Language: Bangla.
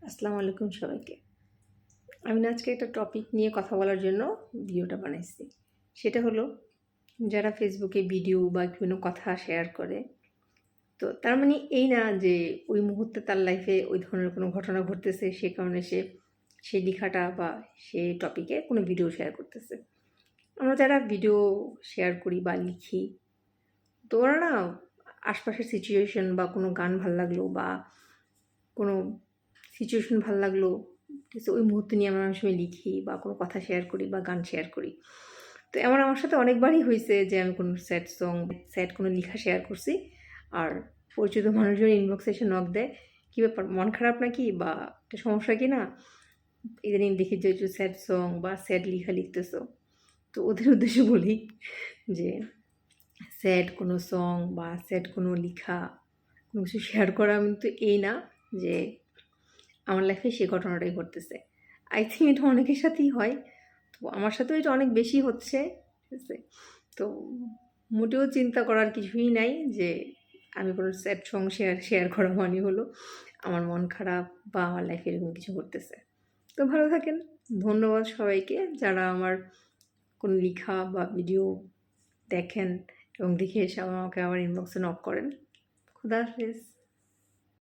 আসসালামু আলাইকুম সবাইকে। আমি না আজকে একটা টপিক নিয়ে কথা বলার জন্য ভিডিওটা বানাইছি। সেটা হলো যারা ফেসবুকে ভিডিও বা বিভিন্ন কথা শেয়ার করে, তো তার মানে এই না যে ওই মুহূর্তে তার লাইফে ওই ধরনের কোনো ঘটনা ঘটতেছে, সে কারণে সে সেই লেখাটা বা সেই টপিকে কোনো ভিডিও শেয়ার করতেছে। আমরা যারা ভিডিও শেয়ার করি বা লিখি, তো ওরা না আশপাশের সিচুয়েশন বা কোনো গান ভাল লাগলো বা কোনো সিচুয়েশন ভাল লাগলো, ঠিক আছে, ওই মুহূর্ত নিয়ে আমরা অনেক সময় লিখি বা কোনো কথা শেয়ার করি বা গান শেয়ার করি। তো এমন আমার সাথে অনেকবারই হয়েছে যে আমি কোনো স্যাড সং, স্যাড কোনো লেখা শেয়ার করছি, আর পরিচিত মানুষজন ইনবক্সে এসে নক দেয়, কী ব্যাপার, মন খারাপ নাকি বা একটা সমস্যা কি না, ইদানিং দেখি যে একটু স্যাড সং বা স্যাড লেখা লিখতেছো। তো ওদের উদ্দেশ্যে বলি যে স্যাড কোনো সং বা স্যাড কোনো লেখা কোনো কিছু শেয়ার করা কিন্তু এই না যে আমার লাইফে সেই ঘটনাটাই ঘটতেছে। আই থিঙ্ক এটা অনেকের সাথেই হয়। তো আমার সাথেও এটা অনেক বেশি হচ্ছে, ঠিক আছে? তো মোটেও চিন্তা করার কিছুই নাই যে আমি কোনো স্যাড সং শেয়ার করা মানে হলো আমার মন খারাপ বা আমার লাইফে এরকম কিছু ঘটতেছে। তো ভালো থাকেন। ধন্যবাদ সবাইকে যারা আমার কোনো লেখা বা ভিডিও দেখেন এবং দেখে এসে আমাকে আমার ইনবক্সে নক করেন। খুদা হাফেজ।